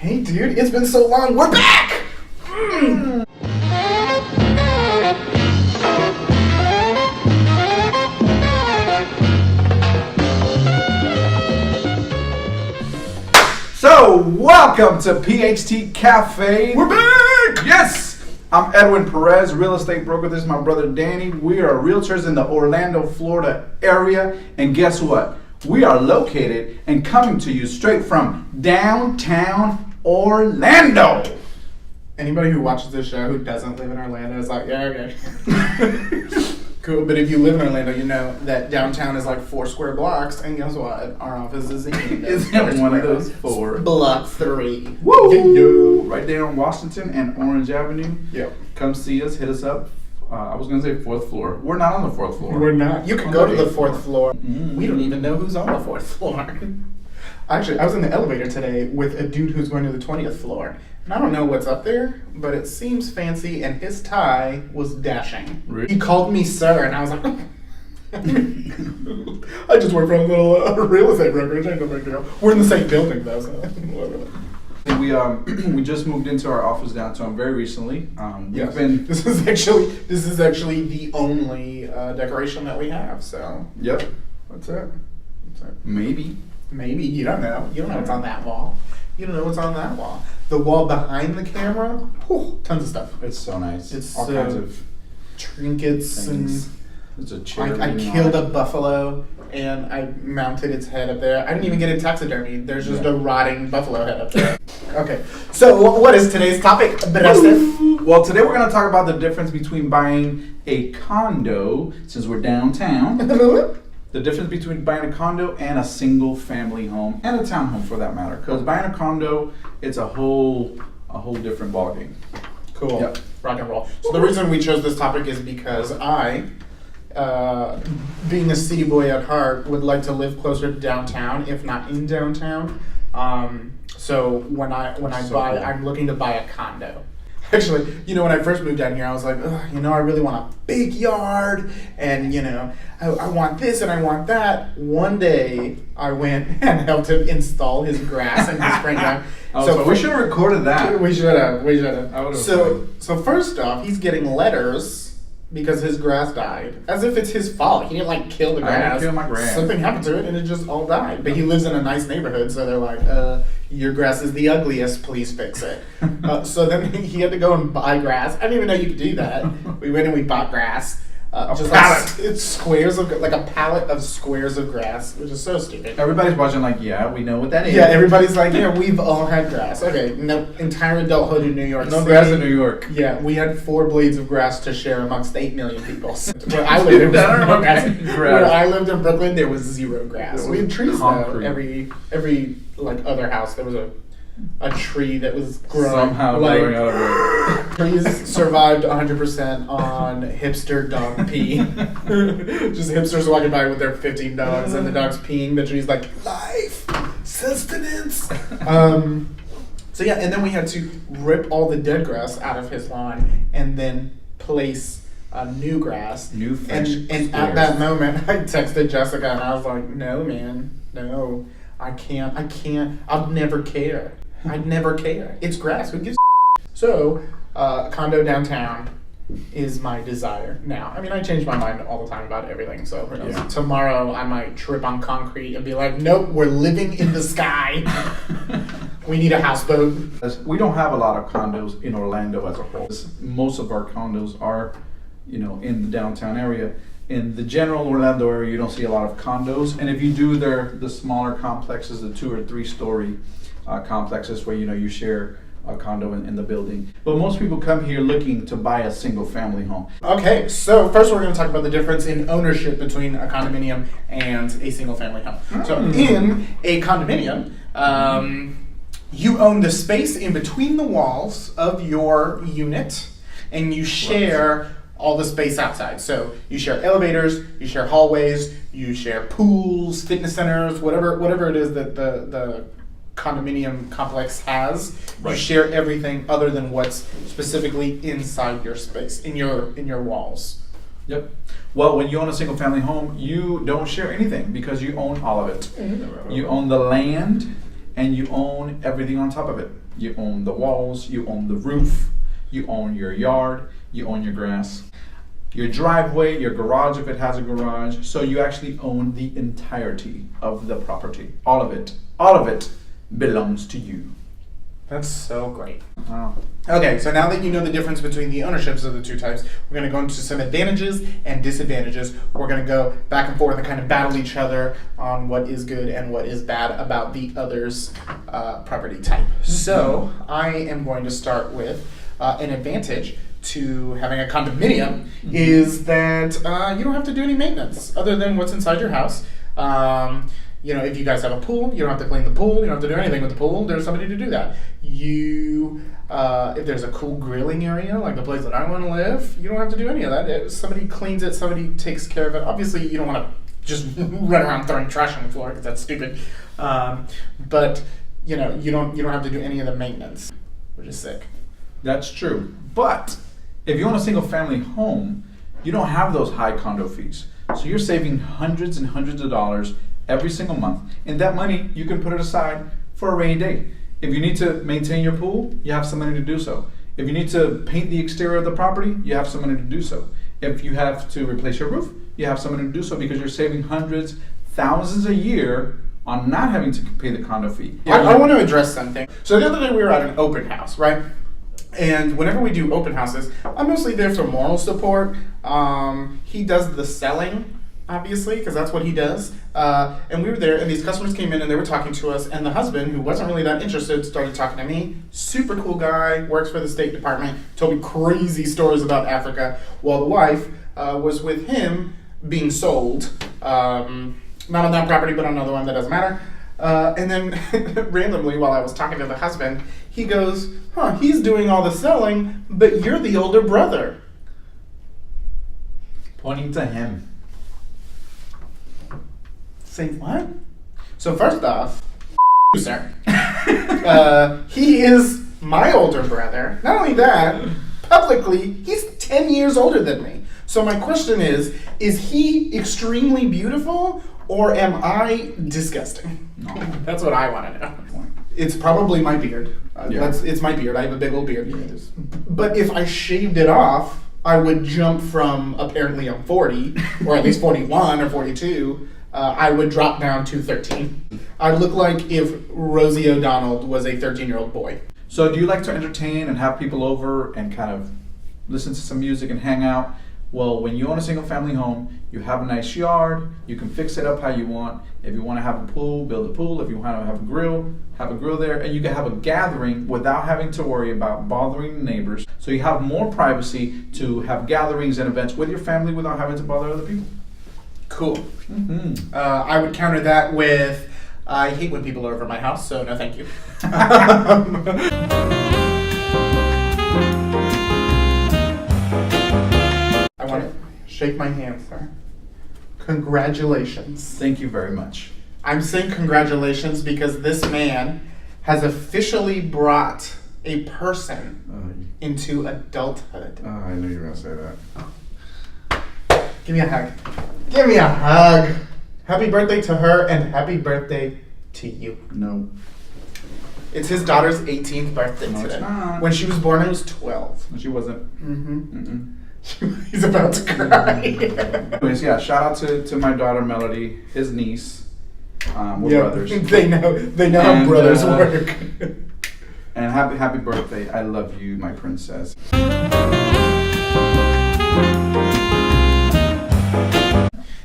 Hey dude, it's been so long. We're back! So, welcome to PHT Café. We're back! Yes! I'm EDWIN PEREZ, real estate broker. This is my brother Danny. We are realtors in the Orlando, Florida area. And guess what? We are located and coming to you straight from downtown Orlando. Anybody who watches this show who doesn't live in Orlando is like, yeah, okay. Cool, but if you live in Orlando, you know that downtown is like 4 square blocks, and guess what? Our office is in One of those 4. Block 3. Woo! Right there on Washington and Orange Avenue. Yep. Come see us, hit us up. I was going to say 4th floor. We're not on the 4th floor. We're not. You can go to the 4th floor. floor. Mm. We don't even know who's on the 4th floor. Actually, I was in the elevator today with a dude who's going to the 20th floor. And I don't know what's up there, but it seems fancy, and his tie was dashing. Really? He called me sir, and I was like, I just work for a little real estate brokerage. Ain't no big deal. We're in the same building, though, so whatever. We just moved into our office downtown very recently. Yes. This is actually the only decoration that we have. So Yep. that's it. Maybe. Maybe you don't know. You don't know what's on that wall. You don't know what's on that wall. The wall behind the camera, whew, tons of stuff. It's so nice. It's all kinds of trinkets things. and. There's a chair. I killed a buffalo and I mounted its head up there. I didn't even get it taxidermied. There's just a rotting buffalo head up there. Okay, so what is today's topic, PEREZ? Well, today we're going to talk about the difference between buying a condo, since we're downtown. The difference between buying a condo and a single family home, and a townhome for that matter. Because buying a condo, it's a whole different ballgame. Cool. Yep. Rock and roll. So the reason we chose this topic is because I, being a city boy at heart, would like to live closer to downtown, if not in downtown. So when I buy, cool. I'm looking to buy a condo. Actually, when I first moved down here, I was like, I really want a big yard, and I want this and I want that. One day, I went and helped him install his grass in his front yard. So we should have recorded that. We should have. I would've So first off, he's getting letters because his grass died, as if it's his fault. He didn't kill the grass. I didn't kill my grass. Something happened to it, and it just all died. But he lives in a nice neighborhood, so they're like, your grass is the ugliest. Please fix it. So then he had to go and buy grass. I didn't even know you could do that. We went and we bought grass. Pallet. It's squares of a pallet of squares of grass, which is so stupid. Everybody's watching yeah, we know what that is. Yeah, everybody's like, yeah, we've all had grass. Okay, no, entire adulthood in New York. No grass in New York. Yeah, we had 4 blades of grass to share amongst 8 million people. Where I lived, Where I lived in Brooklyn, there was 0 grass. We had trees though. Every other house, there was a tree that was growing. Somehow growing out of it. Trees survived 100% on hipster dog pee. Just hipsters walking by with their 15 dogs, and the dog's peeing. The tree's like, life, sustenance. So yeah, and then we had to rip all the dead grass out of his lawn and then place new grass. New French And at that moment, I texted Jessica and I was like, no, man, no. I can't. I'd never care. I'd never care. It's grass. Who gives a So, condo downtown is my desire now. I mean, I change my mind all the time about everything. So, who knows? Yeah. Tomorrow I might trip on concrete and be like, nope, we're living in the sky. We need a houseboat. We don't have a lot of condos in Orlando as a whole. Most of our condos are, in the downtown area. In the general Orlando area, you don't see a lot of condos, and if you do, they're the smaller complexes, the 2 or 3 story complexes where you share a condo in the building. But most people come here looking to buy a single family home. Okay, so first we're going to talk about the difference in ownership between a condominium and a single family home. So in a condominium, you own the space in between the walls of your unit, and you share all the space outside. So you share elevators, you share hallways, you share pools, fitness centers, whatever it is that the condominium complex has. Right. You share everything other than what's specifically inside your space, in your walls. Yep. Well, when you own a single family home, you don't share anything because you own all of it. Mm-hmm. You own the land and you own everything on top of it. You own the walls, you own the roof, you own your yard, you own your grass, your driveway, your garage if it has a garage. So you actually own the entirety of the property. All of it. All of it belongs to you. That's so great. Wow. Okay, so now that you know the difference between the ownerships of the two types, we're going to go into some advantages and disadvantages. We're going to go back and forth and kind of battle each other on what is good and what is bad about the other's property type. So I am going to start with an advantage to having a condominium is that you don't have to do any maintenance other than what's inside your house. If you guys have a pool, you don't have to clean the pool. You don't have to do anything with the pool. There's somebody to do that. If there's a cool grilling area, like the place that I want to live, you don't have to do any of that. Somebody cleans it. Somebody takes care of it. Obviously, you don't want to just run around throwing trash on the floor because that's stupid. But you don't have to do any of the maintenance, which is sick. That's true. But if you own a single family home, you don't have those high condo fees. So you're saving hundreds and hundreds of dollars every single month. And that money, you can put it aside for a rainy day. If you need to maintain your pool, you have some money to do so. If you need to paint the exterior of the property, you have some money to do so. If you have to replace your roof, you have some money to do so because you're saving hundreds, thousands a year on not having to pay the condo fee. I want to address something. So the other day we were at an open house, right? And whenever we do open houses, I'm mostly there for moral support. He does the selling, obviously, because that's what he does. And we were there, and these customers came in, and they were talking to us, and the husband, who wasn't really that interested, started talking to me. Super cool guy, works for the State Department, told me crazy stories about Africa, while the wife was with him being sold, not on that property, but on another one, that doesn't matter. And then randomly, while I was talking to the husband, he goes, he's doing all the selling, but you're the older brother. Pointing to him. Say what? So first off, sir, he is my older brother. Not only that, publicly, he's 10 years older than me. So my question is he extremely beautiful or am I disgusting? No. That's what I want to know. It's probably my beard. It's my beard. I have a big old beard. Yeah, it is. But if I shaved it off, I would jump from apparently I'm 40, or at least 41 or 42. I would drop down to 13. I look like if Rosie O'Donnell was a 13-year-old boy. So do you like to entertain and have people over and kind of listen to some music and hang out? Well, when you own a single family home, you have a nice yard, you can fix it up how you want. If you want to have a pool, build a pool. If you want to have a grill there, and you can have a gathering without having to worry about bothering the neighbors. So you have more privacy to have gatherings and events with your family without having to bother other people. Cool. Mm-hmm. I would counter that with, I hate when people are over my house, so no thank you. I want to shake my hand, sir. Congratulations. Thank you very much. I'm saying congratulations because this man has officially brought a person into adulthood. I knew you were going to say that. Give me a hug. Give me a hug. Happy birthday to her and happy birthday to you. No. It's his daughter's 18th birthday No, today. it's not. When she was born, I was 12. She wasn't. Mm-hmm. He's about to cry. Anyways, yeah, shout out to my daughter Melody, his niece. We're brothers. They know how brothers work. And happy birthday. I love you, my princess.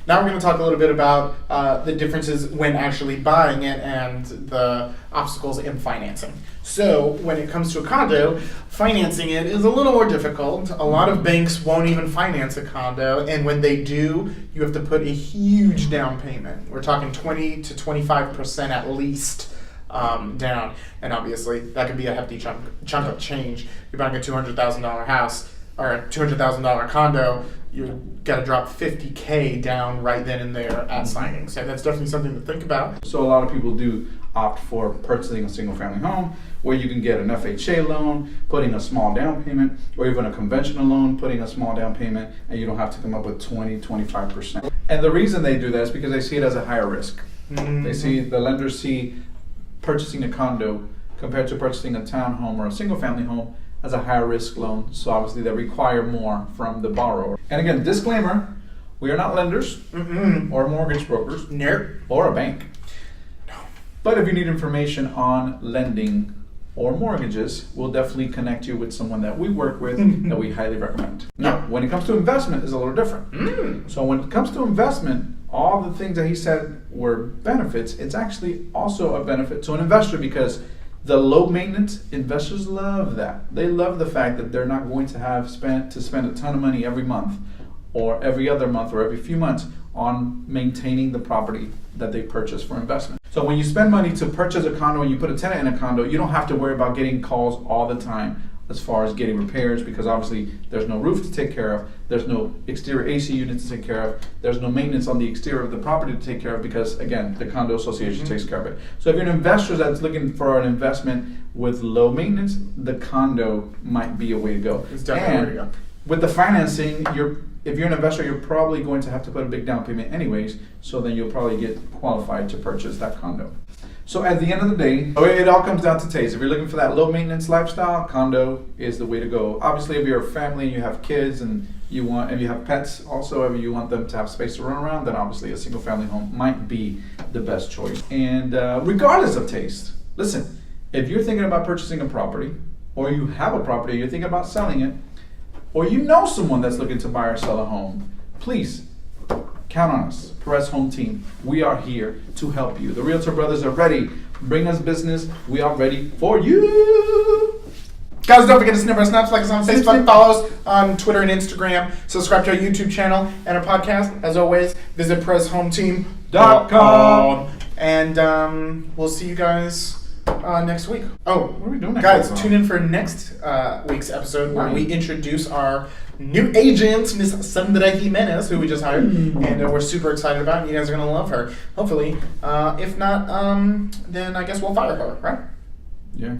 Now we're going to talk a little bit about the differences when actually buying it and the obstacles in financing. So when it comes to a condo, financing it is a little more difficult. A lot of banks won't even finance a condo, and when they do, you have to put a huge down payment. We're talking 20 to 25% at least down, and obviously that could be a hefty chunk of change. You're buying a $200,000 house or a $200,000 condo, you got to drop $50K down right then and there at signing. So that's definitely something to think about. So a lot of people do opt for purchasing a single family home where you can get an FHA loan, putting a small down payment, or even a conventional loan, putting a small down payment, and you don't have to come up with 20-25%. And the reason they do that is because they see it as a higher risk. Mm-hmm. The lenders see purchasing a condo compared to purchasing a townhome or a single-family home as a higher-risk loan. So obviously they require more from the borrower. And again, disclaimer, we are not lenders or mortgage brokers or a bank. But if you need information on lending or mortgages, we'll definitely connect you with someone that we work with that we highly recommend. Now, when it comes to investment, it's a little different. So when it comes to investment, all the things that he said were benefits, it's actually also a benefit to an investor because the low maintenance, investors love that. They love the fact that they're not going to have spend a ton of money every month or every other month or every few months on maintaining the property that they purchase for investment. So when you spend money to purchase a condo and you put a tenant in a condo, you don't have to worry about getting calls all the time as far as getting repairs because obviously there's no roof to take care of, there's no exterior AC unit to take care of, there's no maintenance on the exterior of the property to take care of because again, the condo association takes care of it. So if you're an investor that's looking for an investment with low maintenance, the condo might be a way to go. It's definitely a way to go. With the financing, if you're an investor, you're probably going to have to put a big down payment anyways, so then you'll probably get qualified to purchase that condo. So at the end of the day, it all comes down to taste. If you're looking for that low maintenance lifestyle, condo is the way to go. Obviously, if you're a family and you have kids and you have pets also, if you want them to have space to run around, then obviously a single family home might be the best choice. And regardless of taste, listen, if you're thinking about purchasing a property or you have a property, you're thinking about selling it, or you know someone that's looking to buy or sell a home, please count on us, PEREZ Home Team. We are here to help you. The Realtor Brothers are ready. Bring us business. We are ready for you. Guys, don't forget to snip our snaps, like us on Facebook, follow us on Twitter and Instagram, subscribe to our YouTube channel and our podcast. As always, visit PerezHomeTeam.com. And we'll see you guys next week. Oh, what are we doing next guys, week? tune in for next week's episode where we introduce our new agent, Miss Sandra Jimenez, who we just hired, and we're super excited about it. You guys are going to love her, hopefully. If not, then I guess we'll fire her, right? Yeah.